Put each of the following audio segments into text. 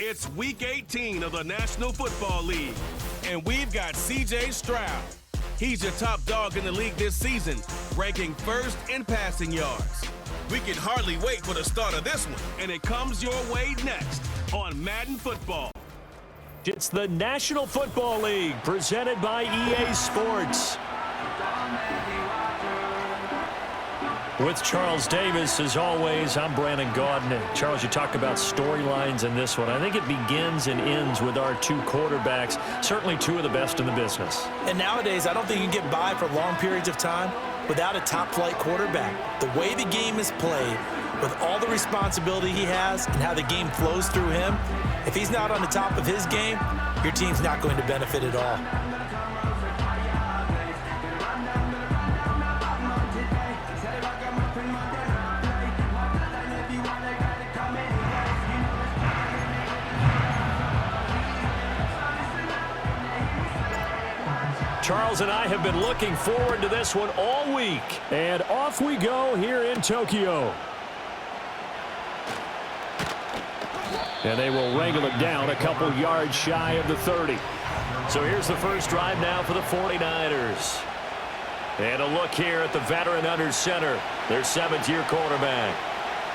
It's Week 18 of the National Football League, and we've got C.J. Stroud. He's your top dog in the league this season, ranking first in passing yards. We can hardly wait for the start of this one, and it comes your way next on Madden Football. It's the National Football League presented by EA Sports. With Charles Davis, as always, I'm Brandon Gaudin. Charles, you talked about storylines in this one. I think it begins and ends with our two quarterbacks, certainly two of the best in the business. And nowadays, I don't think you can get by for long periods of time without a top-flight quarterback. The way the game is played, with all the responsibility he has and how the game flows through him, if he's not on the top of his game, your team's not going to benefit at all. Charles and I have been looking forward to this one all week. And off we go here in Tokyo. And they will wrangle it down a couple yards shy of the 30. So here's the first drive now for the 49ers. And a look here at the veteran under center, their seventh-year quarterback.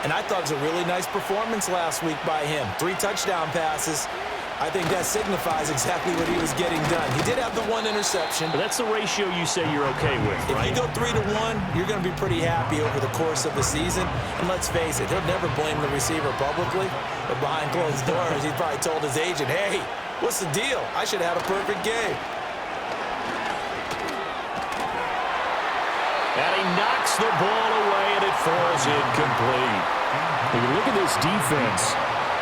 And I thought it was a really nice performance last week by him. 3 touchdown passes. I think that signifies exactly what he was getting done. He did have the 1 interception. But that's the ratio you say you're okay with, right? If you go 3-1, you're going to be pretty happy over the course of the season. And let's face it, he'll never blame the receiver publicly. But behind closed doors, he's probably told his agent, hey, what's the deal? I should have had a perfect game. And he knocks the ball away, and it falls incomplete. When you look at this defense,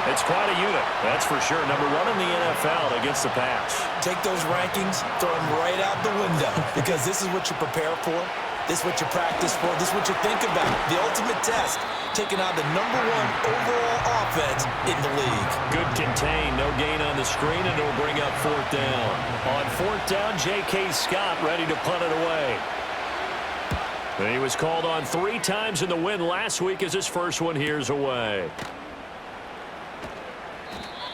it's quite a unit, that's for sure. Number 1 in the NFL against the pass. Take those rankings, throw them right out the window, because this is what you prepare for. This is what you practice for. This is what you think about. The ultimate test, taking out the number 1 overall offense in the league. Good contain, no gain on the screen, and it'll bring up 4th down. On 4th down, J.K. Scott ready to punt it away. And he was called on 3 times in the win last week as his first one here's away.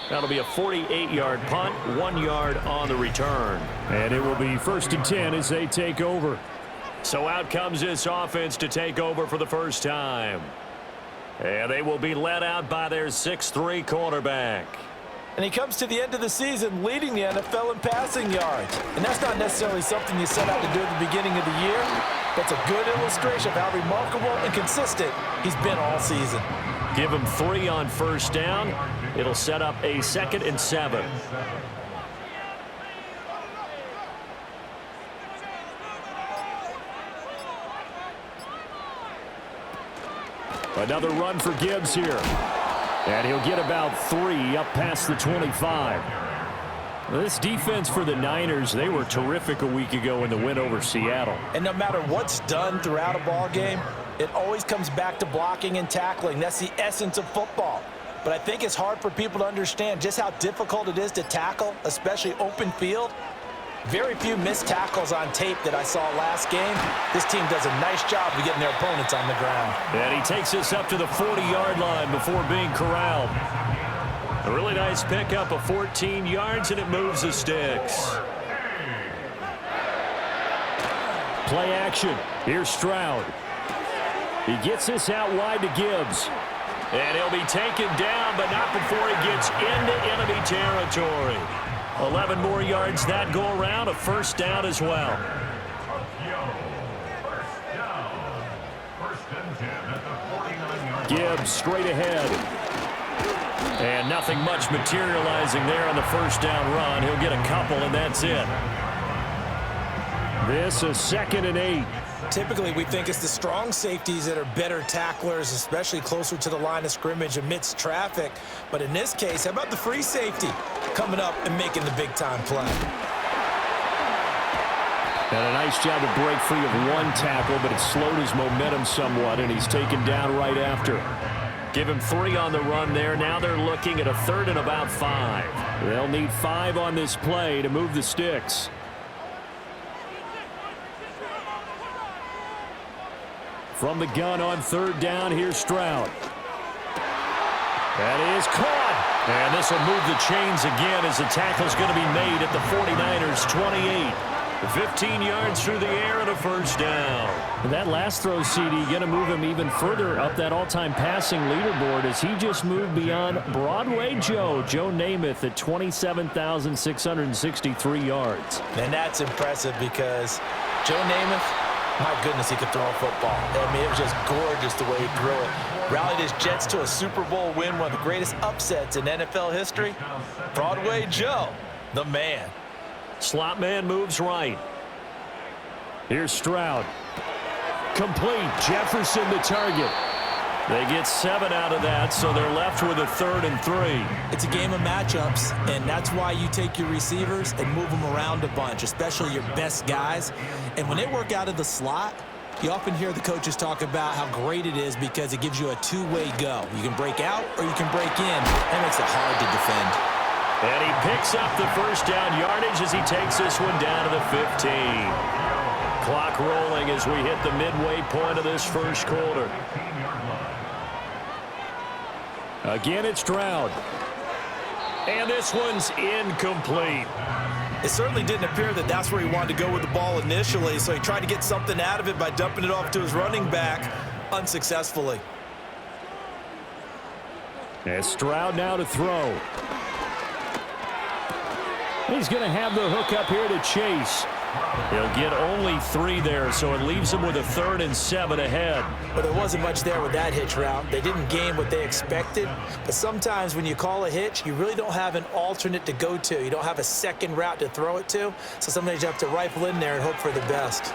That'll be a 48-yard punt, 1 yard on the return. And it will be 1st and 10 as they take over. So out comes this offense to take over for the first time. And they will be led out by their 6'3" quarterback. And he comes to the end of the season leading the NFL in passing yards. And that's not necessarily something you set out to do at the beginning of the year. That's a good illustration of how remarkable and consistent he's been all season. Give him 3 on 1st down. It'll set up a 2nd and 7. Another run for Gibbs here. And he'll get about 3 up past the 25. This defense for the Niners, they were terrific a week ago in the win over Seattle. And no matter what's done throughout a ball game, it always comes back to blocking and tackling. That's the essence of football. But I think it's hard for people to understand just how difficult it is to tackle, especially open field. Very few missed tackles on tape that I saw last game. This team does a nice job of getting their opponents on the ground. And he takes us up to the 40-yard line before being corralled. A really nice pickup of 14 yards, and it moves the sticks. Play action. Here's Stroud. He gets this out wide to Gibbs. And he'll be taken down, but not before he gets into enemy territory. 11 more yards that go around, a 1st down as well. Gibbs straight ahead. And nothing much materializing there on the 1st down run. He'll get a couple, and that's it. This is 2nd and 8. Typically, we think it's the strong safeties that are better tacklers, especially closer to the line of scrimmage amidst traffic. But in this case, how about the free safety coming up and making the big-time play? And a nice job to break free of 1 tackle, but it slowed his momentum somewhat, and he's taken down right after. Give him 3 on the run there. Now they're looking at a 3rd and about 5. They'll need 5 on this play to move the sticks. From the gun on 3rd down, here's Stroud. That is caught. And this will move the chains again as the tackle's going to be made at the 49ers' 28. 15 yards through the air and a first down. And that last throw, CD, going to move him even further up that all-time passing leaderboard as he just moved beyond Broadway Joe Namath at 27,663 yards. And that's impressive because Joe Namath, my goodness, he could throw a football. I mean, it was just gorgeous the way he threw it. Rallied his Jets to a Super Bowl win, one of the greatest upsets in NFL history. Broadway Joe, the man. Slot man moves right. Here's Stroud. Complete. Jefferson the target. They get 7 out of that, so they're left with a 3rd and 3. It's a game of matchups, and that's why you take your receivers and move them around a bunch, especially your best guys. And when they work out of the slot, you often hear the coaches talk about how great it is because it gives you a two-way go. You can break out or you can break in. That makes it hard to defend. And he picks up the first down yardage as he takes this one down to the 15. Clock rolling as we hit the midway point of this first quarter. Again, it's Stroud. And this one's incomplete. It certainly didn't appear that that's where he wanted to go with the ball initially, so he tried to get something out of it by dumping it off to his running back unsuccessfully. And Stroud now to throw. He's going to have the hook up here to Chase. He'll get only 3 there, so it leaves him with a 3rd and 7 ahead. But there wasn't much there with that hitch route. They didn't gain what they expected. But sometimes when you call a hitch, you really don't have an alternate to go to. You don't have a second route to throw it to. So sometimes you have to rifle in there and hope for the best.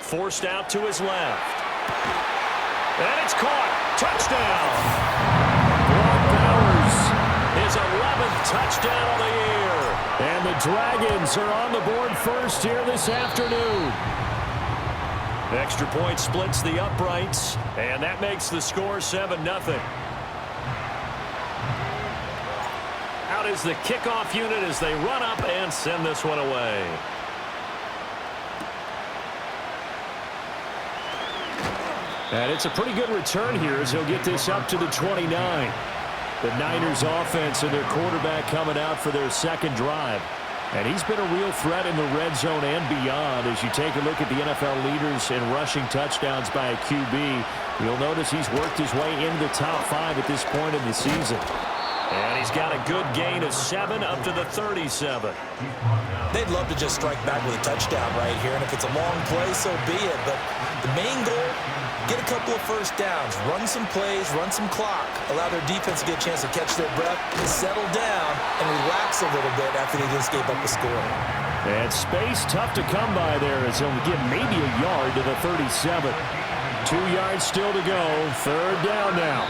Forced out to his left. And it's caught. Touchdown. His 11th touchdown of the year. And the Dragons are on the board first here this afternoon. Extra point splits the uprights, and that makes the score 7-0. Out is the kickoff unit as they run up and send this one away. And it's a pretty good return here as he'll get this up to the 29. The Niners offense and their quarterback coming out for their second drive. And he's been a real threat in the red zone and beyond. As you take a look at the NFL leaders in rushing touchdowns by a QB, you'll notice he's worked his way into the top 5 at this point in the season. And he's got a good gain of 7 up to the 37. They'd love to just strike back with a touchdown right here. And if it's a long play, so be it. But the main goal, get a couple of first downs, run some plays, run some clock, allow their defense to get a chance to catch their breath, settle down, and relax a little bit after they just gave up a score. And space tough to come by there as he'll get maybe a yard to the 37. 2 yards still to go. 3rd down now.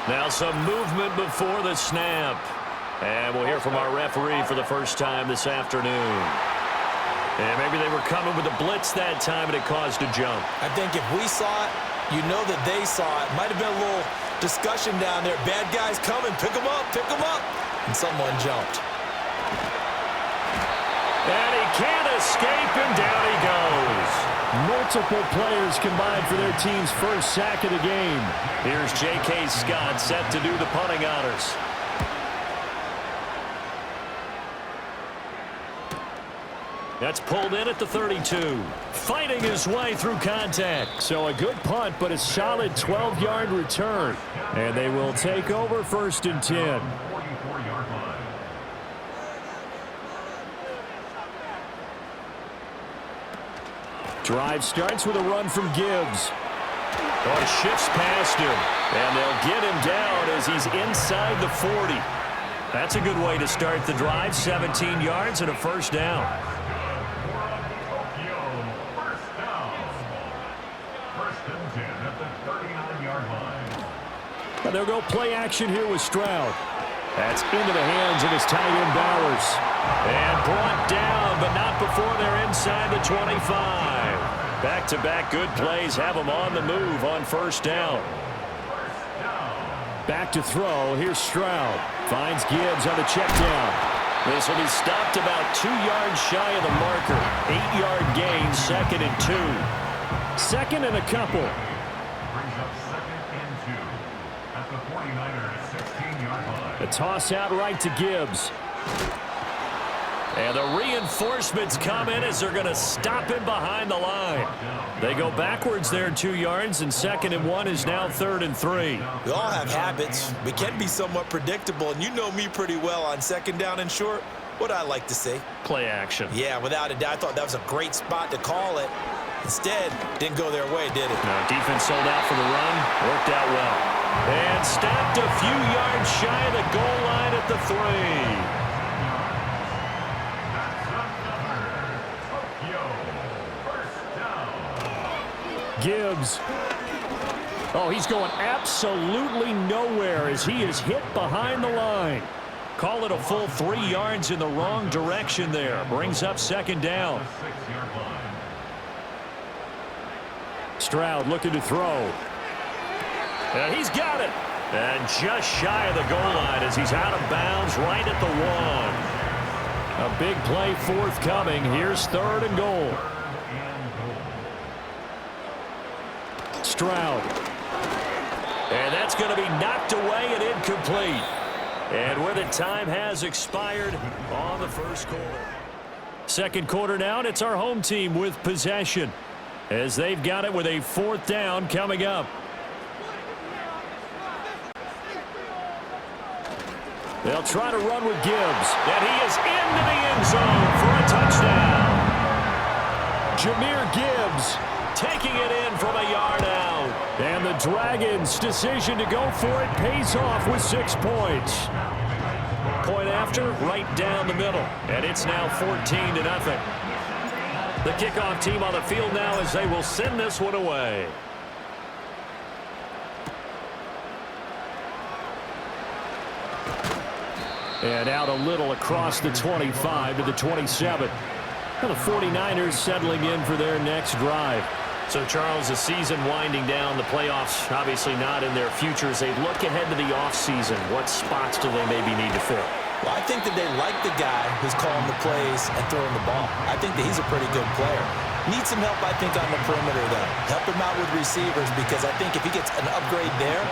Now some movement before the snap. And we'll hear from our referee for the first time this afternoon. And maybe they were coming with a blitz that time and it caused a jump. I think if we saw it, you know that they saw it. Might have been a little discussion down there. Bad guys coming. Pick them up. Pick them up. And someone jumped. And he can't escape, and down he goes. Multiple players combined for their team's first sack of the game. Here's J.K. Scott set to do the punting honors. That's pulled in at the 32. Fighting his way through contact. So a good punt, but a solid 12-yard return. And they will take over 1st and 10. Drive starts with a run from Gibbs. Oh, he shifts past him. And they'll get him down as he's inside the 40. That's a good way to start the drive. 17 yards and a first down. And they'll go play action here with Stroud. That's into the hands of his tight end Bowers. And brought down, but not before they're inside the 25. Back-to-back good plays have them on the move on 1st down. Back to throw. Here's Stroud. Finds Gibbs on the check down. This will be stopped about 2 yards shy of the marker. 8-yard gain, 2nd and 2. 2nd and a couple. A toss out right to Gibbs. And the reinforcements come in as they're going to stop him behind the line. They go backwards there 2 yards, and 2nd and 1 is now 3rd and 3. We all have habits. We can be somewhat predictable, and you know me pretty well on 2nd down and short. What I like to say? Play action. Yeah, without a doubt. I thought that was a great spot to call it. Instead, didn't go their way, did it? No, defense sold out for the run. Worked out well. And stopped a few yards shy of the goal line at the 3. Gibbs. Oh, he's going absolutely nowhere as he is hit behind the line. Call it a full 3 yards in the wrong direction there. Brings up 2nd down. Stroud looking to throw. And he's got it. And just shy of the goal line as he's out of bounds right at the 1. A big play forthcoming. Here's 3rd and goal. Stroud. And that's going to be knocked away and incomplete. And where the time has expired on the first quarter. 2nd quarter now, and it's our home team with possession as they've got it with a 4th down coming up. They'll try to run with Gibbs. And he is into the end zone for a touchdown. Jahmyr Gibbs taking it in from a yard out. And the Dragons' decision to go for it pays off with 6 points. Point after, right down the middle. And it's now 14-0. The kickoff team on the field now as they will send this one away. And out a little across the 25 to the 27. And the 49ers settling in for their next drive. So, Charles, the season winding down, the playoffs obviously not in their future. As they look ahead to the offseason, what spots do they maybe need to fill? Well, I think that they like the guy who's calling the plays and throwing the ball. I think that he's a pretty good player. Needs some help, I think, on the perimeter, though. Help him out with receivers because I think if he gets an upgrade there,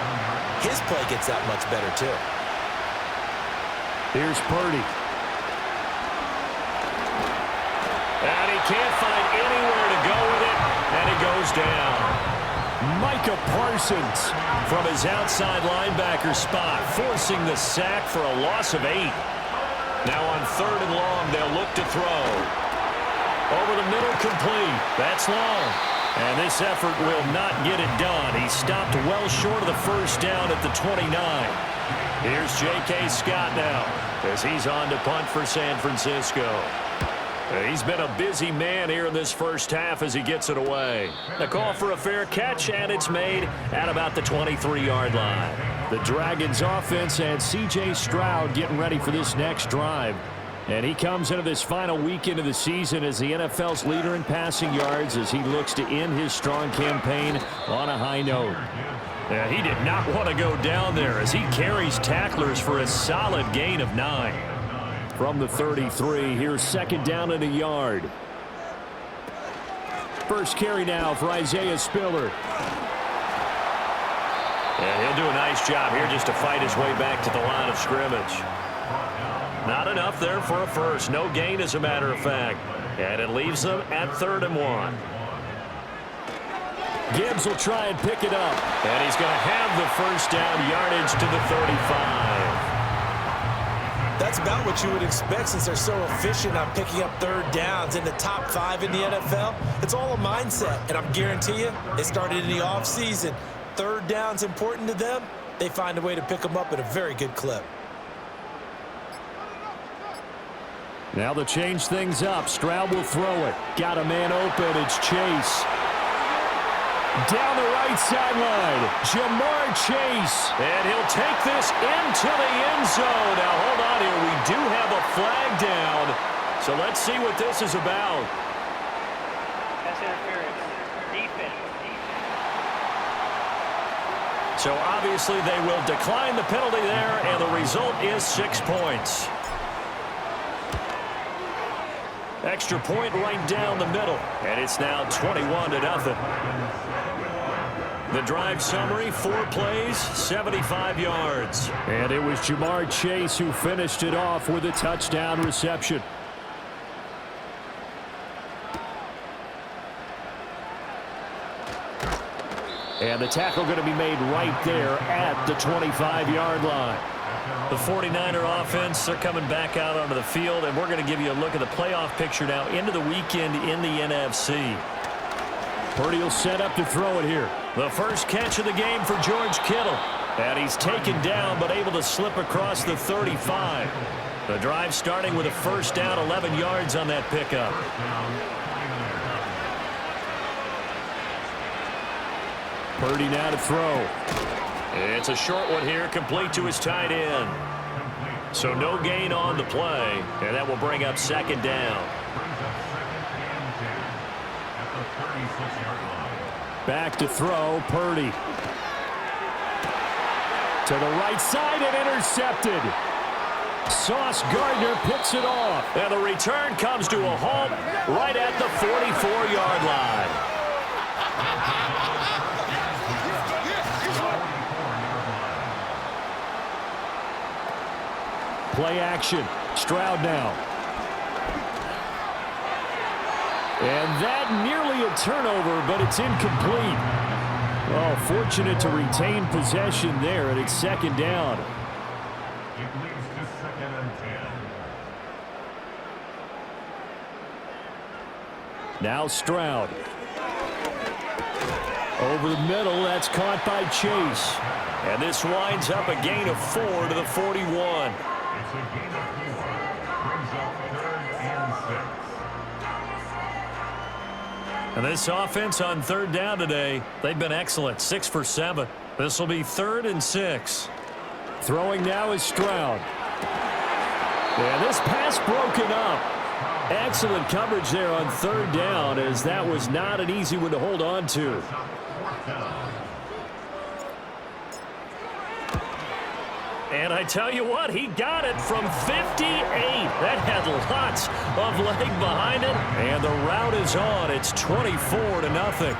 his play gets that much better, too. Here's Purdy. And he can't find anywhere to go with it, and he goes down. Micah Parsons from his outside linebacker spot, forcing the sack for a loss of 8. Now on 3rd and long, they'll look to throw. Over the middle, complete. That's long. And this effort will not get it done. He stopped well short of the first down at the 29. Here's J.K. Scott now as he's on to punt for San Francisco. He's been a busy man here in this first half as he gets it away. A call for a fair catch, and it's made at about the 23-yard line. The Dragons offense and C.J. Stroud getting ready for this next drive. And he comes into this final weekend of the season as the NFL's leader in passing yards as he looks to end his strong campaign on a high note. Yeah, he did not want to go down there as he carries tacklers for a solid gain of 9. From the 33, here's 2nd down and a yard. First carry now for Isaiah Spiller. And he'll do a nice job here just to fight his way back to the line of scrimmage. Not enough there for a first. No gain, as a matter of fact. And it leaves them at 3rd and 1. Gibbs will try and pick it up. And he's going to have the first down, yardage to the 35. That's about what you would expect since they're so efficient on picking up 3rd downs in the top 5 in the NFL. It's all a mindset, and I'm guarantee you it started in the offseason. 3rd down's important to them. They find a way to pick them up at a very good clip. Now to change things up, Stroud will throw it. Got a man open. It's Chase. Down the right sideline, Jamar Chase. And he'll take this into the end zone. Now, hold on here. We do have a flag down. So let's see what this is about. That's interference. Defense. So obviously they will decline the penalty there, and the result is 6 points. Extra point right down the middle, and it's now 21-0. The drive summary, 4 plays, 75 yards. And it was Jamar Chase who finished it off with a touchdown reception. And the tackle going to be made right there at the 25-yard line. The 49er offense, they're coming back out onto the field, and we're going to give you a look at the playoff picture now into the weekend in the NFC. Purdy will set up to throw it here. The first catch of the game for George Kittle. And he's taken down but able to slip across the 35. The drive starting with a first down, 11 yards on that pickup. Purdy now to throw. It's a short one here, complete to his tight end. So no gain on the play, and that will bring up second down. Back to throw, Purdy. To the right side and intercepted. Sauce Gardner picks it off. And the return comes to a halt right at the 44-yard line. Play action. Stroud now. And that nearly a turnover, but it's incomplete. Oh, fortunate to retain possession there, and it's second down. It leads to 2nd and 10. Now Stroud. Over the middle, that's caught by Chase. And this winds up a gain of 4 to the 41. It's a gain of 4. Brings up 3rd and 6. And this offense on 3rd down today, they've been excellent, 6 for 7. This will be 3rd and 6. Throwing now is Stroud. And this pass broken up. Excellent coverage there on 3rd down, as that was not an easy one to hold on to. And I tell you what, he got it from 58. That had lots of leg behind it. And the route is on. It's 24-0.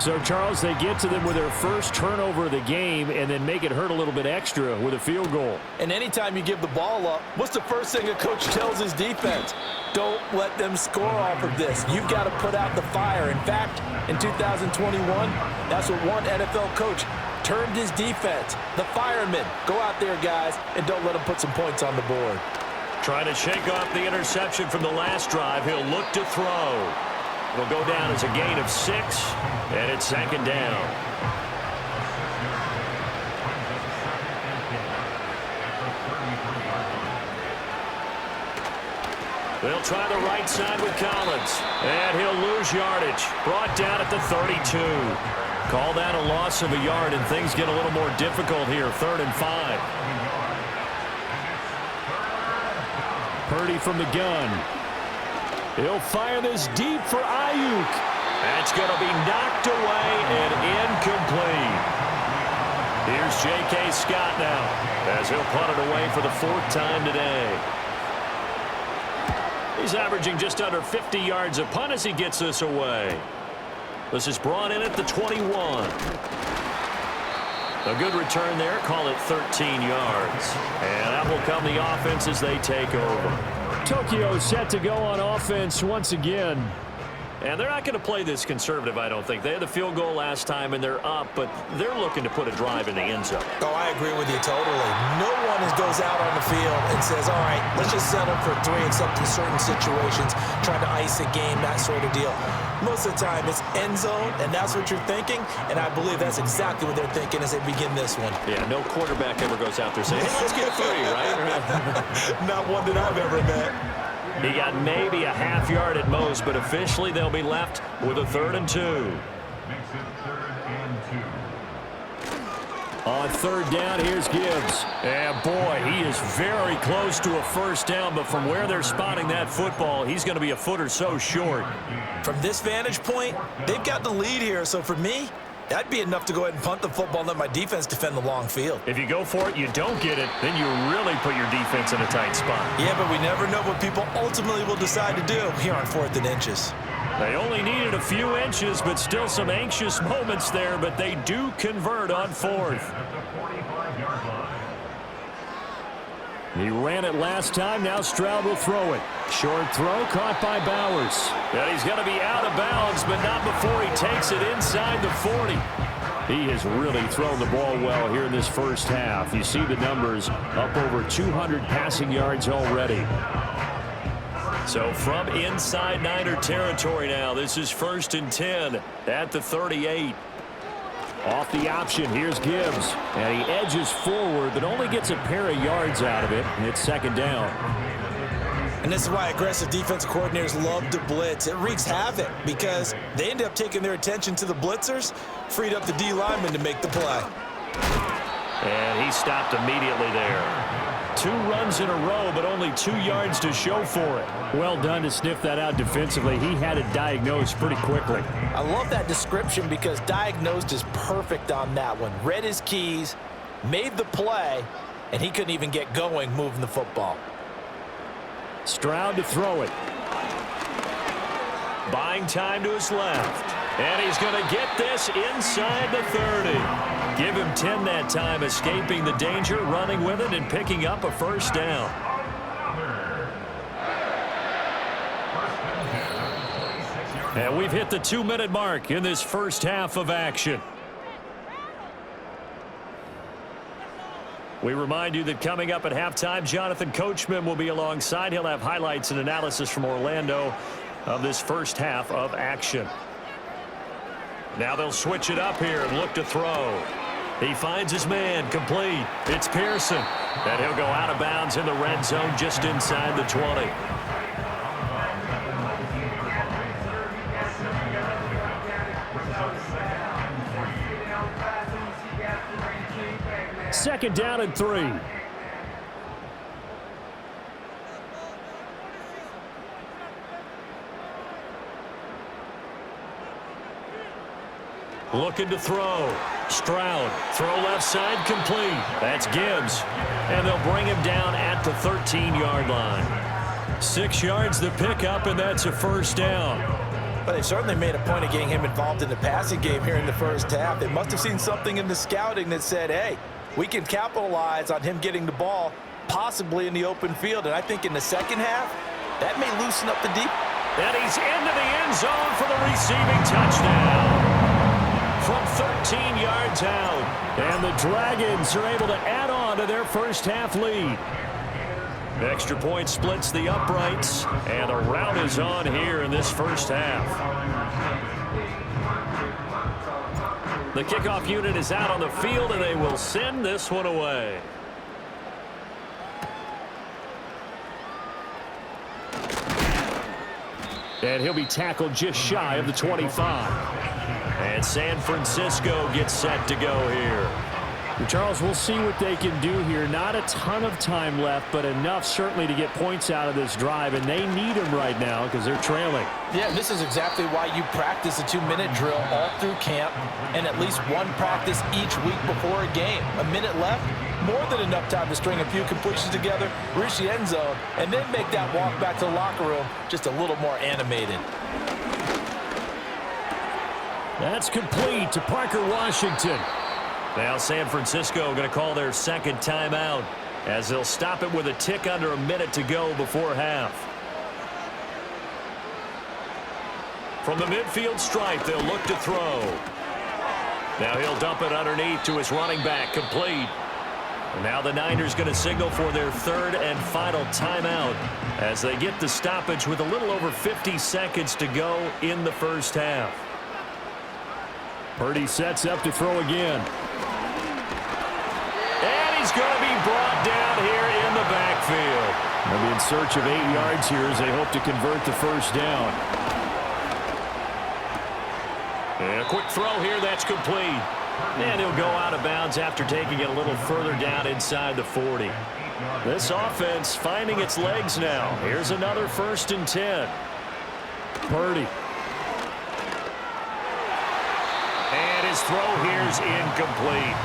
So, Charles, they get to them with their first turnover of the game and then make it hurt a little bit extra with a field goal. And anytime you give the ball up, what's the first thing a coach tells his defense? Don't let them score off of this. You've got to put out the fire. In fact, in 2021, that's what one NFL coach termed his defense. The firemen. Go out there, guys, and don't let them put some points on the board. Trying to shake off the interception from the last drive. He'll look to throw. It'll go down as a gain of 6, and it's second down. They'll try the right side with Collins, and he'll lose yardage. Brought down at the 32. Call that a loss of a yard, and things get a little more difficult here. 3rd and 5. Purdy from the gun. He'll fire this deep for Ayuk. That's going to be knocked away and incomplete. Here's J.K. Scott now as he'll punt it away for the 4th time today. He's averaging just under 50 yards a punt as he gets this away. This is brought in at the 21. A good return there. Call it 13 yards. And that will come the offense as they take over. Tokyo set to go on offense once again. And they're not going to play this conservative, I don't think. They had the field goal last time, and they're up, but they're looking to put a drive in the end zone. Oh, I agree with you totally. No one goes out on the field and says, all right, let's just settle for 3 except in certain situations, trying to ice a game, that sort of deal. Most of the time, it's end zone, and that's what you're thinking, and I believe that's exactly what they're thinking as they begin this one. Yeah, no quarterback ever goes out there saying, hey, let's get 3, right? Not one that I've ever met. He got maybe a half yard at most, but officially they'll be left with a 3rd and 2. Makes it 3rd and 2. On 3rd down, here's Gibbs. And boy, he is very close to a first down, but from where they're spotting that football, he's going to be a foot or so short. From this vantage point, they've got the lead here, so for me, that'd be enough to go ahead and punt the football and let my defense defend the long field. If you go for it, you don't get it, then you really put your defense in a tight spot. Yeah, but we never know what people ultimately will decide to do here on 4th and inches. They only needed a few inches, but still some anxious moments there, but they do convert on fourth. He ran it last time. Now Stroud will throw it. Short throw caught by Bowers. And he's going to be out of bounds, but not before he takes it inside the 40. He has really thrown the ball well here in this first half. You see the numbers, up over 200 passing yards already. So from inside Niner territory now, this is 1st and 10 at the 38. Off the option, here's Gibbs. And he edges forward, but only gets a pair of yards out of it. And it's 2nd down. And this is why aggressive defensive coordinators love to blitz. It wreaks havoc because they end up taking their attention to the blitzers, freed up the D lineman to make the play. And he stopped immediately there. 2 runs in a row, but only 2 yards to show for it. Well done to sniff that out defensively. He had it diagnosed pretty quickly. I love that description because diagnosed is perfect on that one. Read his keys, made the play, and he couldn't even get going moving the football. Stroud to throw it. Buying time to his left. And he's going to get this inside the 30. Give him 10 that time, escaping the danger, running with it, and picking up a 1st down. And we've hit the 2-minute mark in this first half of action. We remind you that coming up at halftime, Jonathan Coachman will be alongside. He'll have highlights and analysis from Orlando of this first half of action. Now they'll switch it up here and look to throw. He finds his man, complete. It's Pearson. And he'll go out of bounds in the red zone just inside the 20. Second down and 3. Looking to throw. Stroud. Throw left side complete. That's Gibbs. And they'll bring him down at the 13-yard line. 6 yards to pick up, and that's a 1st down. But they've certainly made a point of getting him involved in the passing game here in the first half. They must have seen something in the scouting that said, hey, we can capitalize on him getting the ball, possibly in the open field. And I think in the second half, that may loosen up the deep. And he's into the end zone for the receiving touchdown. From 13 yards out. And the Dragons are able to add on to their first half lead. Extra point splits the uprights. And a rout is on here in this first half. The kickoff unit is out on the field, and they will send this one away. And he'll be tackled just shy of the 25. And San Francisco gets set to go here. Charles, we'll see what they can do here. Not a ton of time left, but enough certainly to get points out of this drive, and they need them right now because they're trailing. Yeah, this is exactly why you practice a 2-minute drill all through camp and at least one practice each week before a game. A minute left, more than enough time to string a few completions together, reach the end zone, and then make that walk back to the locker room just a little more animated. That's complete to Parker Washington. Now San Francisco going to call their second timeout as they'll stop it with a tick under a minute to go before half. From the midfield stripe, they'll look to throw. Now he'll dump it underneath to his running back, complete. And now the Niners going to signal for their 3rd and final timeout as they get the stoppage with a little over 50 seconds to go in the first half. Purdy sets up to throw again. And he's going to be brought down here in the backfield. They'll be in search of 8 yards here as they hope to convert the first down. And a quick throw here, that's complete. And he'll go out of bounds after taking it a little further down inside the 40. This offense finding its legs now. Here's another 1st and 10. Purdy. And his throw here's incomplete.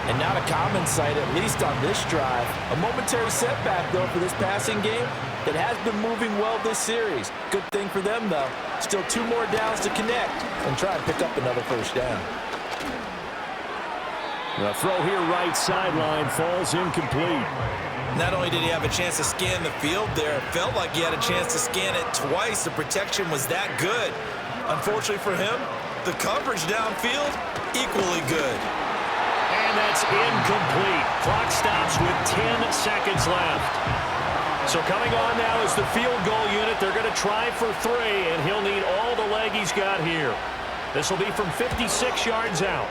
And not a common sight, at least on this drive. A momentary setback, though, for this passing game. that has been moving well this series. Good thing for them, though. Still 2 more downs to connect and try and pick up another first down. The throw here right sideline falls incomplete. Not only did he have a chance to scan the field there, it felt like he had a chance to scan it twice. The protection was that good. Unfortunately for him, the coverage downfield, equally good. And that's incomplete. Clock stops with 10 seconds left. So coming on now is the field goal unit. They're going to try for 3, and he'll need all the leg he's got here. This will be from 56 yards out.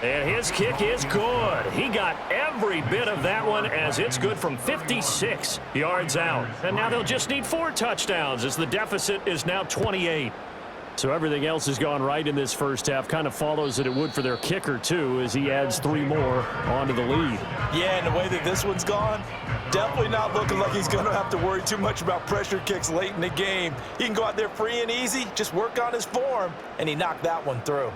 And his kick is good. He got every bit of that one as it's good from 56 yards out. And now they'll just need 4 touchdowns as the deficit is now 28. So everything else has gone right in this first half. Kind of follows that it would for their kicker, too, as he adds 3 more onto the lead. Yeah, and the way that this one's gone, definitely not looking like he's going to have to worry too much about pressure kicks late in the game. He can go out there free and easy, just work on his form, and he knocked that one through.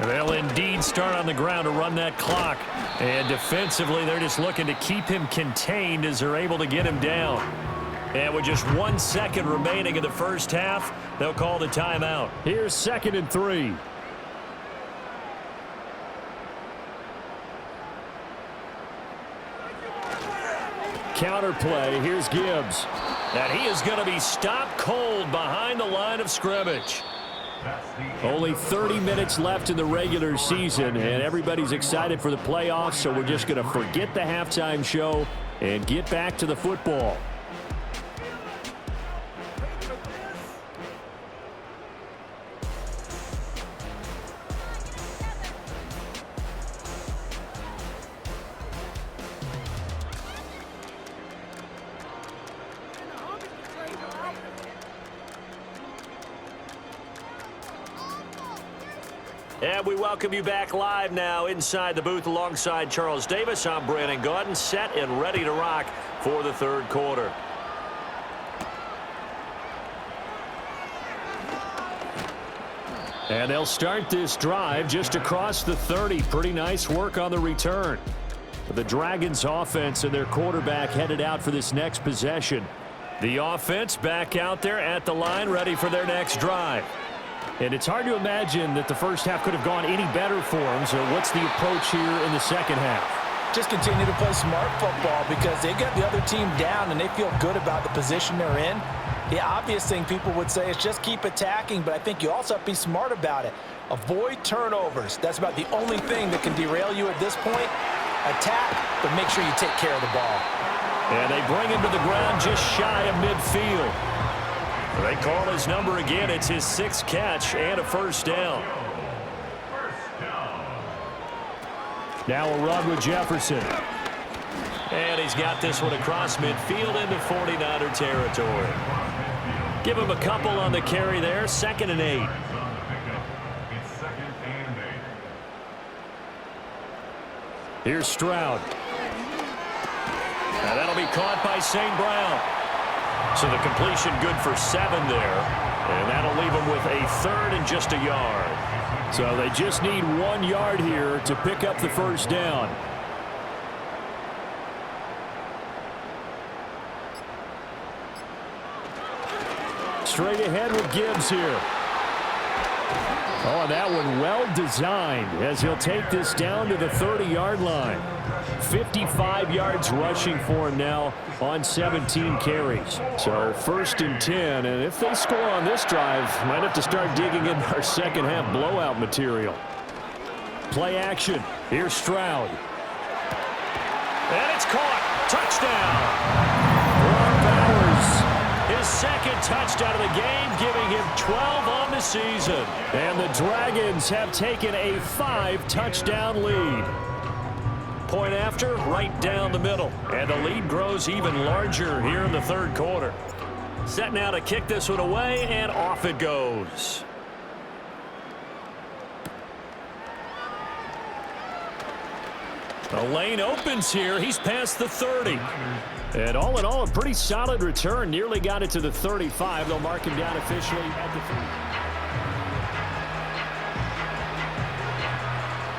They'll indeed start on the ground to run that clock. And defensively, they're just looking to keep him contained as they're able to get him down. And with just 1 second remaining in the first half, they'll call the timeout. Here's 2nd and 3. Counter play. Here's Gibbs. And he is going to be stopped cold behind the line of scrimmage. Only 30 minutes left in the regular season, and everybody's excited for the playoffs, so we're just going to forget the halftime show and get back to the football. And we welcome you back live now inside the booth alongside Charles Davis. I'm Brandon Gaudin, set and ready to rock for the third quarter. And they'll start this drive just across the 30. Pretty nice work on the return. The Dragons offense and their quarterback headed out for this next possession. The offense back out there at the line, ready for their next drive. And it's hard to imagine that the first half could have gone any better for them. So what's the approach here in the second half? Just continue to play smart football because they got the other team down and they feel good about the position they're in. The obvious thing people would say is just keep attacking, but I think you also have to be smart about it. Avoid turnovers. That's about the only thing that can derail you at this point. Attack, but make sure you take care of the ball. And they bring him to the ground just shy of midfield. They call his number again. It's his 6th catch and a first down. Now a run with Jefferson. And he's got this one across midfield into 49er territory. Give him a couple on the carry there. 2nd and 8. It's 2nd and 8. Here's Stroud. And that'll be caught by St. Brown. So the completion good for 7 there. And that'll leave him with a 3rd and just a yard. So they just need 1 yard here to pick up the first down. Straight ahead with Gibbs here. Oh, that one well designed as he'll take this down to the 30-yard line. 55 yards rushing for him now on 17 carries. So 1st and 10, and if they score on this drive, might have to start digging in our second half blowout material. Play action. Here's Stroud. And it's caught. Touchdown. His 2nd touchdown of the game, giving him 12 on the season. And the Dragons have taken a 5-touchdown lead. Point after, right down the middle. And the lead grows even larger here in the third quarter. Set now to kick this one away, and off it goes. The lane opens here. He's past the 30. And all in all, a pretty solid return. Nearly got it to the 35. They'll mark him down officially at the 30.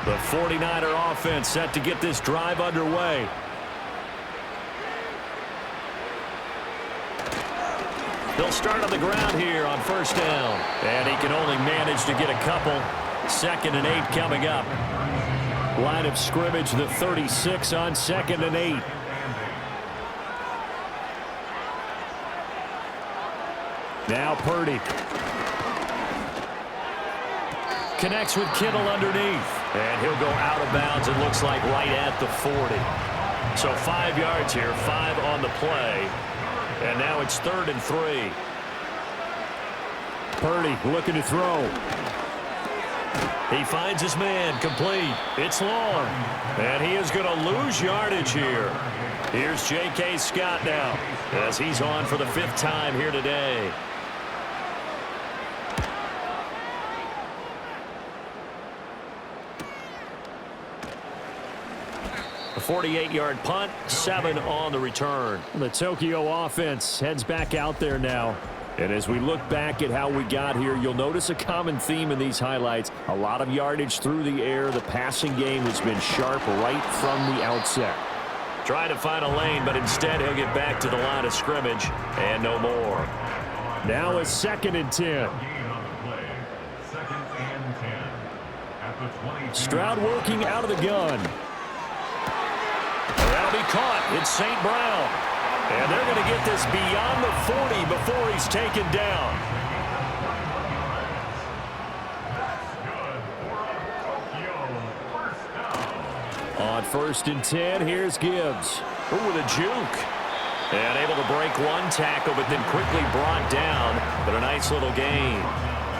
The 49er offense set to get this drive underway. They'll start on the ground here on first down. And he can only manage to get a couple. 2nd and 8 coming up. Line of scrimmage, the 36 on 2nd and 8. Now Purdy. Connects with Kittle underneath. And he'll go out of bounds, it looks like, right at the 40. So 5 yards here, 5 on the play. And now it's 3rd and 3. Purdy looking to throw. He finds his man, complete. It's long. And he is going to lose yardage here. Here's J.K. Scott now as he's on for the 5th time here today. A 48-yard punt, 7 on the return. The Tokyo offense heads back out there now. And as we look back at how we got here, you'll notice a common theme in these highlights. A lot of yardage through the air. The passing game has been sharp right from the outset. Trying to find a lane, but instead he'll get back to the line of scrimmage and no more. Now a 2nd and 10. Stroud working out of the gun. That'll be caught. It's St. Brown. And they're going to get this beyond the 40 before he's taken down. On 1st and 10, here's Gibbs. Ooh, with a juke. And able to break one tackle, but then quickly brought down. But a nice little gain.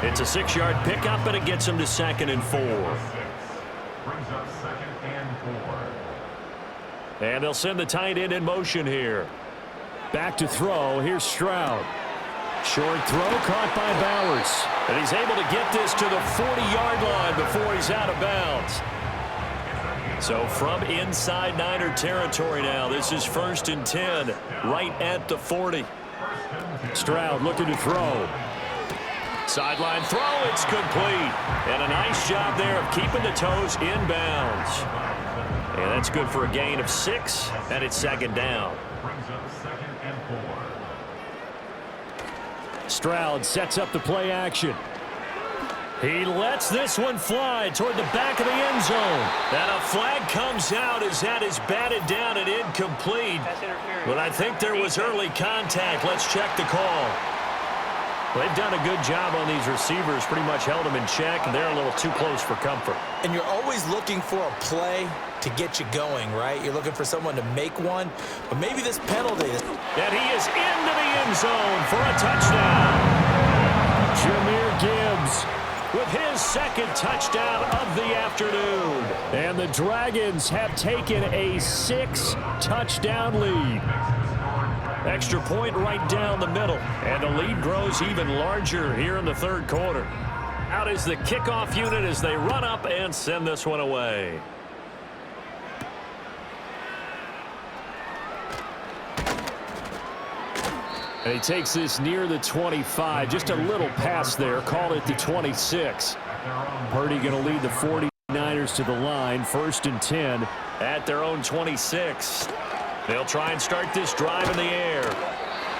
It's a 6-yard pickup, and it gets him to 2nd and 4. Brings up 2nd and 4. And they'll send the tight end in motion here. Back to throw. Here's Stroud. Short throw caught by Bowers. And he's able to get this to the 40-yard line before he's out of bounds. So from inside Niner territory now, this is 1st and 10, right at the 40. Stroud looking to throw. Sideline throw, it's complete. And a nice job there of keeping the toes in bounds. And that's good for a gain of 6, and it's 2nd down. Brings up 2nd and 4. Stroud sets up the play action. He lets this one fly toward the back of the end zone. And a flag comes out as that is batted down and incomplete. That's interference. But I think there was early contact. Let's check the call. They've done a good job on these receivers, pretty much held them in check, and they're a little too close for comfort. And you're always looking for a play to get you going, right? You're looking for someone to make one, but maybe this penalty is... And he is into the end zone for a touchdown. Jahmyr Gibbs with his 2nd touchdown of the afternoon. And the Dragons have taken a 6-touchdown lead. Extra point right down the middle. And the lead grows even larger here in the 3rd quarter. Out is the kickoff unit as they run up and send this one away. And he takes this near the 25. Just a little pass there. Call it the 26. Purdy going to lead the 49ers to the line. 1st and 10 at their own 26. They'll try and start this drive in the air.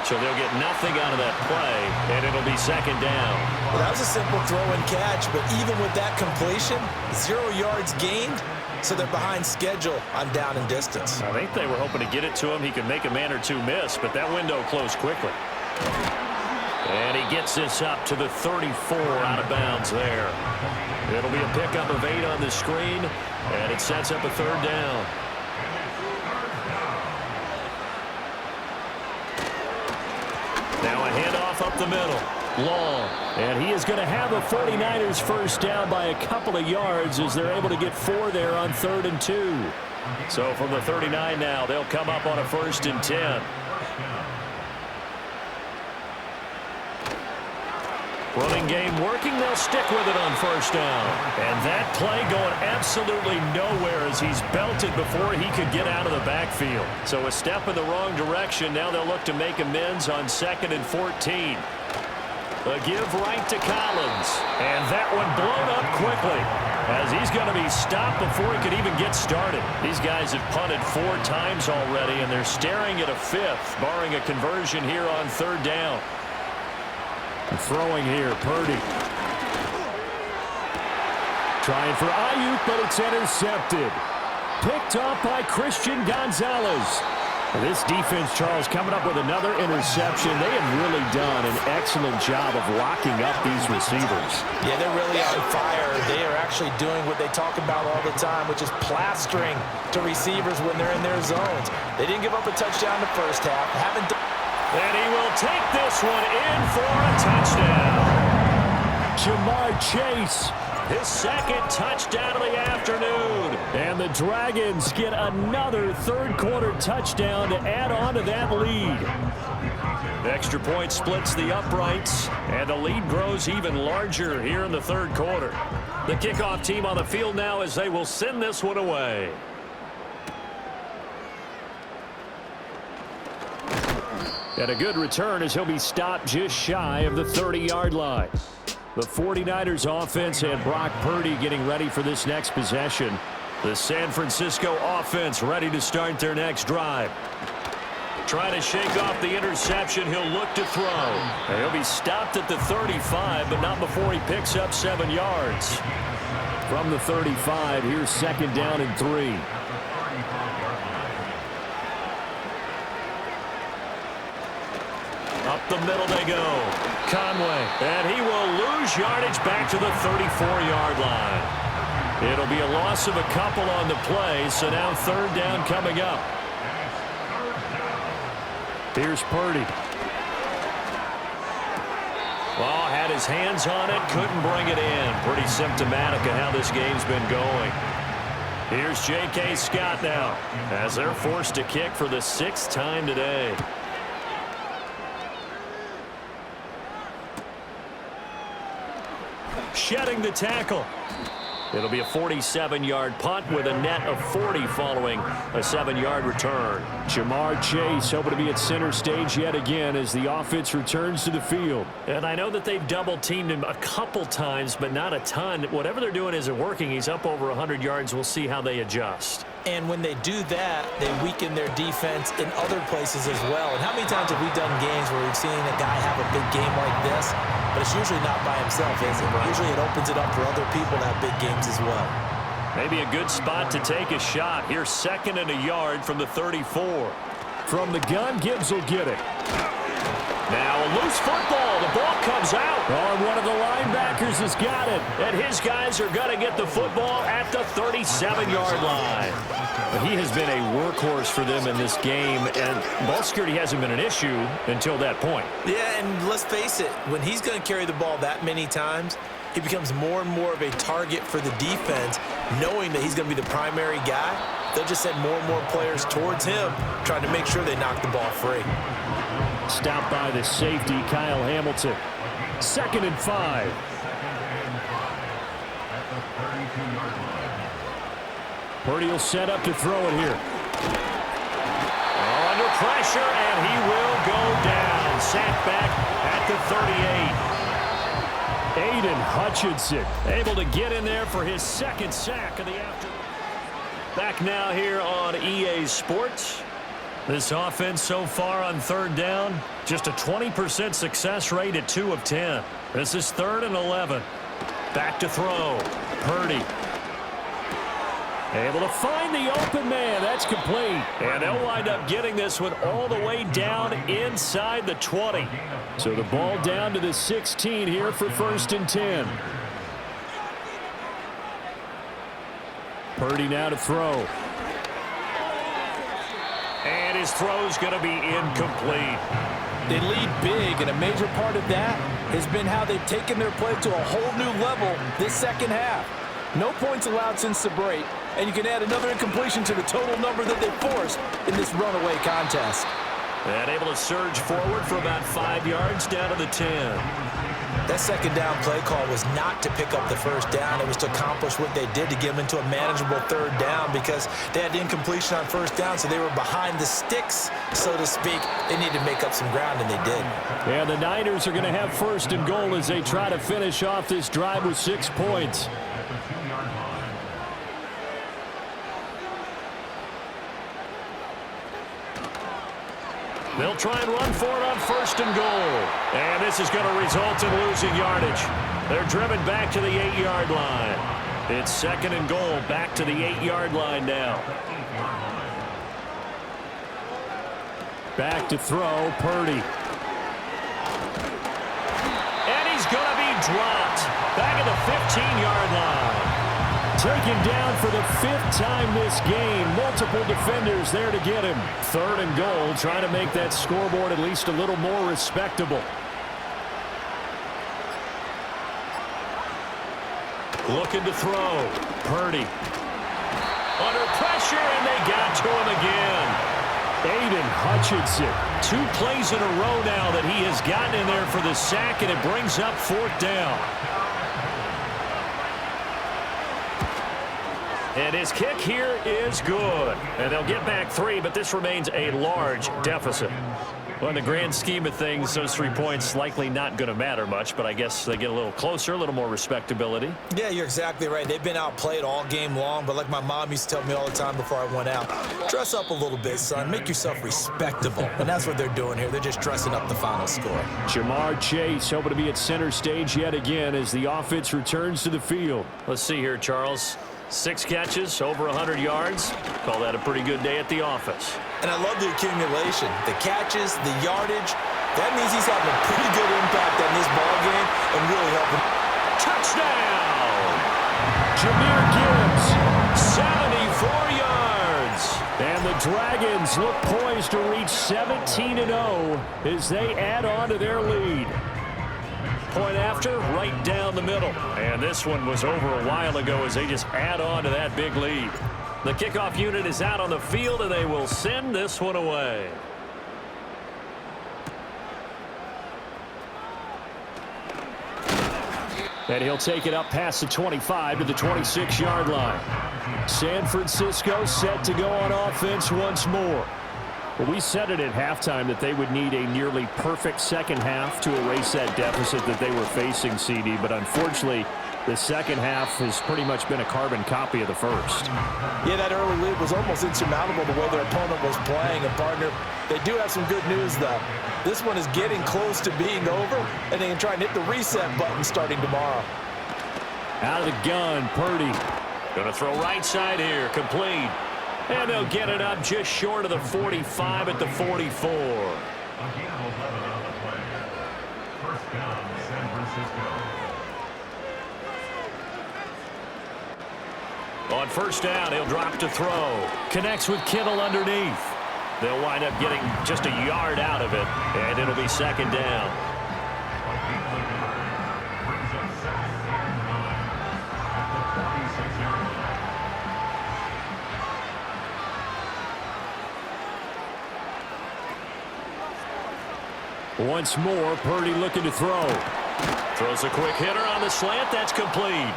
So they'll get nothing out of that play, and it'll be 2nd down. Well, that was a simple throw and catch, but even with that completion, 0 yards gained, so they're behind schedule on down and distance. I think they were hoping to get it to him. He could make a man or two miss, but that window closed quickly. And he gets this up to the 34 out of bounds there. It'll be a pickup of 8 on the screen, and it sets up a 3rd down. Now a handoff up the middle. Long. And he is going to have the 49ers first down by a couple of yards as they're able to get 4 there on 3rd and 2. So from the 39 now, they'll come up on a 1st and 10. Running game working, they'll stick with it on 1st down. And that play going absolutely nowhere as he's belted before he could get out of the backfield. So a step in the wrong direction. Now they'll look to make amends on 2nd and 14. A give right to Collins. And that one blown up quickly. as he's going to be stopped before he could even get started. These guys have punted 4 times already, and they're staring at a 5th, barring a conversion here on 3rd down. Throwing here, Purdy. Trying for Ayuk, but it's intercepted. Picked off by Christian Gonzalez. This defense, Charles, coming up with another interception. They have really done an excellent job of locking up these receivers. Yeah, they're really on fire. They are actually doing what they talk about all the time, which is plastering to receivers when they're in their zones. They didn't give up a touchdown the first half. And he will take this one in for a touchdown. Jamar Chase. His 2nd touchdown of the afternoon. And the Dragons get another 3rd quarter touchdown to add on to that lead. Extra point splits the uprights, and the lead grows even larger here in the 3rd quarter. The kickoff team on the field now as they will send this one away. And a good return as he'll be stopped just shy of the 30-yard line. The 49ers offense and Brock Purdy getting ready for this next possession. The San Francisco offense ready to start their next drive. Trying to shake off the interception, he'll look to throw. And he'll be stopped at the 35, but not before he picks up 7 yards. From the 35, here's 2nd down and 3. Up the middle they go. Conway. And he will lose yardage back to the 34-yard line. It'll be a loss of a couple on the play, so now 3rd down coming up. Here's Purdy. Well, had his hands on it, couldn't bring it in. Pretty symptomatic of how this game's been going. Here's J.K. Scott now, as they're forced to kick for the 6th time today. Shedding the tackle. It'll be a 47-yard punt with a net of 40 following a 7-yard return. Jamar Chase hoping to be at center stage yet again as the offense returns to the field. And I know that they've double-teamed him a couple times, but not a ton. Whatever they're doing isn't working. He's up over 100 yards. We'll see how they adjust. And when they do that, they weaken their defense in other places as well. And how many times have we done games where we've seen a guy have a big game like this, but it's usually not by himself, is it? Usually it opens it up for other people to have big games as well. Maybe a good spot to take a shot. Here's 2nd and a yard from the 34. From the gun, Gibbs will get it. Now a loose football. The ball comes out. Oh, and one of the linebackers has got it. And his guys are going to get the football at the 37-yard line. He has been a workhorse for them in this game, and ball security hasn't been an issue until that point. Yeah, and let's face it, when he's going to carry the ball that many times, he becomes more and more of a target for the defense, knowing that he's going to be the primary guy. They'll just send more and more players towards him, trying to make sure they knock the ball free. Stopped by the safety, Kyle Hamilton. 2nd and 5. Purdy will set up to throw it here. Under pressure, and he will go down. Sacked back at the 38. Aiden Hutchinson able to get in there for his 2nd sack of the afternoon. Back now here on EA Sports. This offense so far on 3rd down, just a 20% success rate at 2 of 10. This is 3rd and 11. Back to throw. Purdy. Able to find the open man. That's complete. And they'll wind up getting this one all the way down inside the 20. So the ball down to the 16 here for 1st and 10. Purdy now to throw. And his throw's going to be incomplete. They lead big, and a major part of that has been how they've taken their play to a whole new level this 2nd half. No points allowed since the break, and you can add another incompletion to the total number that they forced in this runaway contest. And able to surge forward for about 5 yards down to the 10. That 2nd down play call was not to pick up the 1st down. It was to accomplish what they did to get them into a manageable 3rd down because they had the incompletion on 1st down, so they were behind the sticks, so to speak. They needed to make up some ground, and they did. Yeah, the Niners are going to have 1st and goal as they try to finish off this drive with 6 points. At the 2-yard line. They'll try and run for it on 1st and goal. And this is going to result in losing yardage. They're driven back to the 8-yard line. It's 2nd and goal, back to the 8-yard line now. Back to throw, Purdy. And he's going to be dropped. Back at the 15-yard line. Taken down for the 5th time this game. Multiple defenders there to get him. 3rd and goal, trying to make that scoreboard at least a little more respectable. Looking to throw. Purdy. Under pressure, and they got to him again. Aiden Hutchinson. 2 plays in a row now that he has gotten in there for the sack, and it brings up 4th down. And his kick here is good. And they'll get back 3, but this remains a large deficit. Well, in the grand scheme of things, those 3 points likely not going to matter much, but I guess they get a little closer, a little more respectability. Yeah, you're exactly right. They've been outplayed all game long, but like my mom used to tell me all the time before I went out, dress up a little bit, son. Make yourself respectable. And that's what they're doing here. They're just dressing up the final score. Jamar Chase hoping to be at center stage yet again as the offense returns to the field. Let's see here, Charles. 6 catches, over 100 yards. Call that a pretty good day at the office. And I love the accumulation, the catches, the yardage. That means he's having a pretty good impact on this ball game and really helping. Touchdown! Jahmyr Gibbs. 74 yards. And the Dragons look poised to reach 17-0 as they add on to their lead. Point after, right down the middle. And this one was over a while ago as they just add on to that big lead. The kickoff unit is out on the field, and they will send this one away. And he'll take it up past the 25 to the 26-yard line. San Francisco set to go on offense once more. Well, we said it at halftime that they would need a nearly perfect second half to erase that deficit that they were facing, CD. But unfortunately, the second half has pretty much been a carbon copy of the first. Yeah, that early lead was almost insurmountable the way their opponent was playing. And, partner, they do have some good news, though. This one is getting close to being over, and they can try and hit the reset button starting tomorrow. Out of the gun, Purdy. Going to throw right side here, complete. And they'll get it up just short of the 45 at the 44. Again, 11 on the play. 1st down, San Francisco. On 1st down, he'll drop to throw. Connects with Kittle underneath. They'll wind up getting just a yard out of it, and it'll be 2nd down. Once more, Purdy looking to throw. Throws a quick hitter on the slant. That's complete.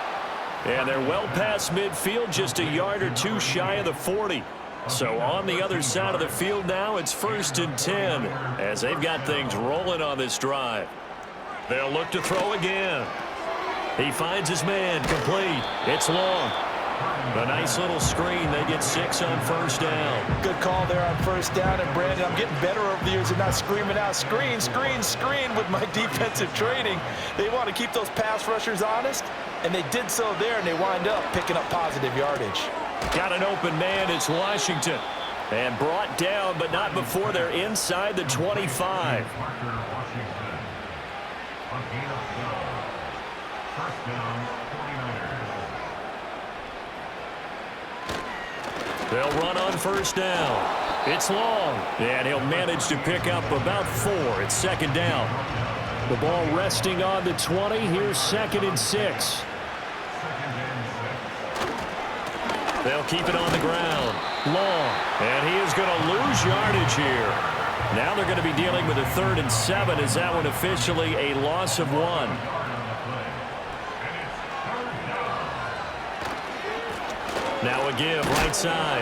And they're well past midfield, just a yard or 2 shy of the 40. So on the other side of the field now, it's 1st and 10 as they've got things rolling on this drive. They'll look to throw again. He finds his man, complete. It's long. A nice little screen. They get 6 on 1st down. Good call there on 1st down. And, Brandon, I'm getting better over the years of not screaming out, screen, screen, screen with my defensive training. They want to keep those pass rushers honest, and they did so there, and they wind up picking up positive yardage. Got an open man. It's Washington. And brought down, but not before they're inside the 25. They'll run on 1st down. It's long, and he'll manage to pick up about 4. It's 2nd down. The ball resting on the 20. Here's 2nd and 6. They'll keep it on the ground. Long, and he is going to lose yardage here. Now they're going to be dealing with a 3rd and 7. Is that one officially a loss of 1? Now a give, right side.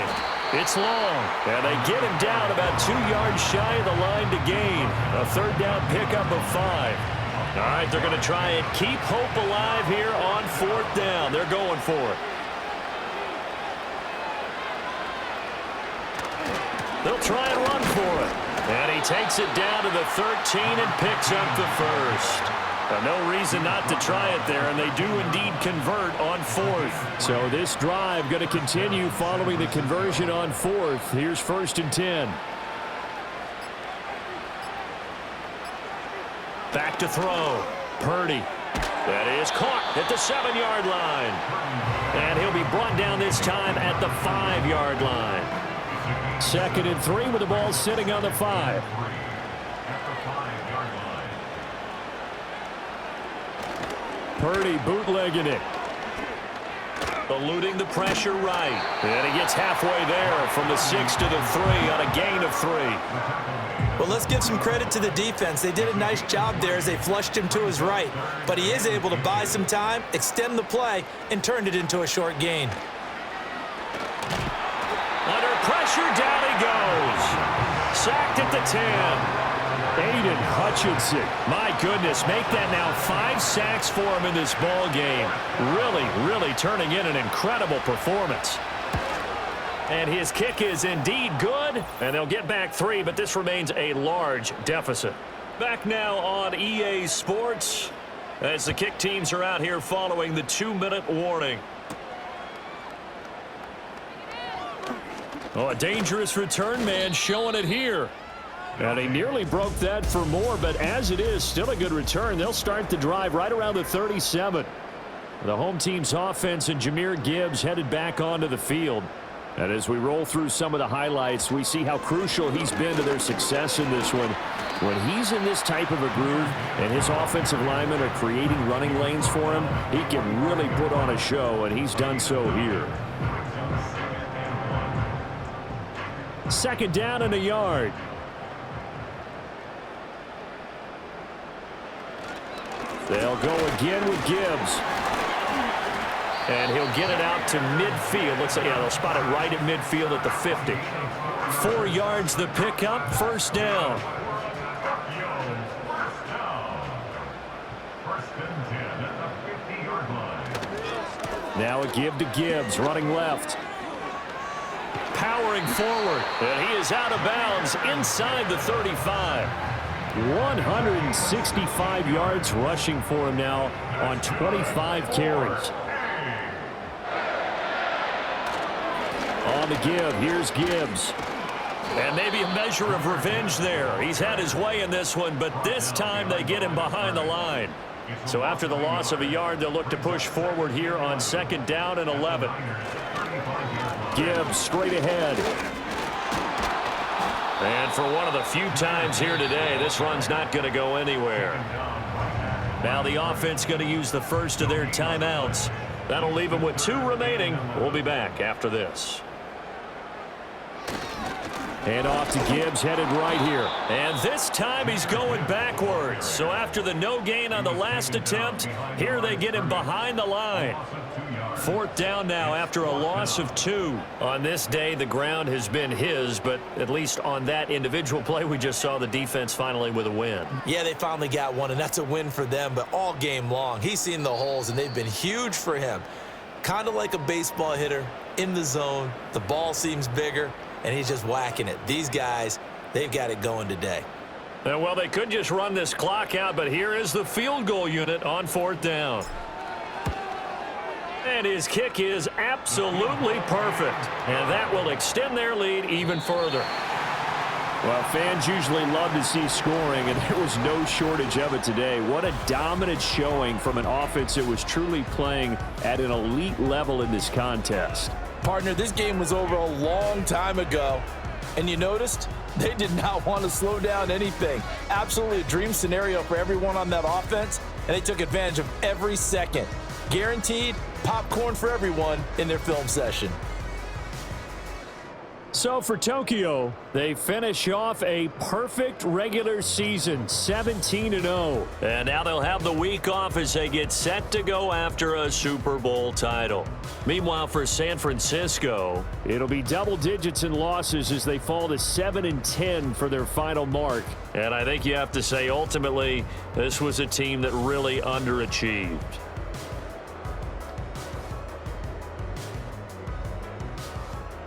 It's long, and they get him down about 2 yards shy of the line to gain. A 3rd down pickup of 5. All right, they're going to try and keep hope alive here on 4th down. They're going for it. They'll try and run for it. And he takes it down to the 13 and picks up the first. No reason not to try it there, and they do indeed convert on fourth. So this drive going to continue following the conversion on fourth. Here's 1st and 10. Back to throw. Purdy. That is caught at the 7-yard line. And he'll be brought down this time at the 5-yard line. 2nd and 3 with the ball sitting on the 5. Purdy bootlegging it. Eluding the pressure right. And he gets halfway there from the 6 to the 3 on a gain of 3. Well, let's give some credit to the defense. They did a nice job there as they flushed him to his right. But he is able to buy some time, extend the play, and turned it into a short gain. Under pressure, down he goes. Sacked at the 10. Aiden Hutchinson. My goodness, make that now 5 sacks for him in this ball game. Really turning in an incredible performance. And his kick is indeed good, and they'll get back 3, but this remains a large deficit. Back now on EA Sports as the kick teams are out here following the 2-minute warning. Oh, a dangerous return man showing it here. And he nearly broke that for more, but as it is, still a good return. They'll start the drive right around the 37. The home team's offense and Jahmyr Gibbs headed back onto the field. And as we roll through some of the highlights, we see how crucial he's been to their success in this one. When he's in this type of a groove and his offensive linemen are creating running lanes for him, he can really put on a show, and he's done so here. 2nd down and a yard. They'll go again with Gibbs. And he'll get it out to midfield. Looks like, yeah, they'll spot it right at midfield at the 50. 4 yards the pickup, 1st down. Now a give to Gibbs, running left. Powering forward. And he is out of bounds inside the 35. 165 yards rushing for him now on 25 carries. On the give, here's Gibbs. And maybe a measure of revenge there. He's had his way in this one, but this time they get him behind the line. So after the loss of a yard, they'll look to push forward here on 2nd down and 11. Gibbs straight ahead. And for one of the few times here today, this run's not going to go anywhere. Now the offense going to use the first of their timeouts. That'll leave them with 2 remaining. We'll be back after this. And off to Gibbs, headed right here. And this time he's going backwards. So after the no gain on the last attempt, here they get him behind the line. 4th down now after a loss of 2. On this day, the ground has been his, but at least on that individual play, we just saw the defense finally with a win. Yeah, they finally got one, and that's a win for them, but all game long, he's seen the holes, and they've been huge for him. Kind of like a baseball hitter in the zone. The ball seems bigger, and he's just whacking it. These guys, they've got it going today. Well, they could just run this clock out, but here is the field goal unit on 4th down. And his kick is absolutely perfect. And that will extend their lead even further. Well, fans usually love to see scoring, and there was no shortage of it today. What a dominant showing from an offense that was truly playing at an elite level in this contest. Partner, this game was over a long time ago. And you noticed they did not want to slow down anything. Absolutely a dream scenario for everyone on that offense. And they took advantage of every second. Guaranteed popcorn for everyone in their film session. So for Tokyo, they finish off a perfect regular season, 17-0. And now they'll have the week off as they get set to go after a Super Bowl title. Meanwhile, for San Francisco, it'll be double digits in losses as they fall to 7-10 for their final mark. And I think you have to say, ultimately, this was a team that really underachieved.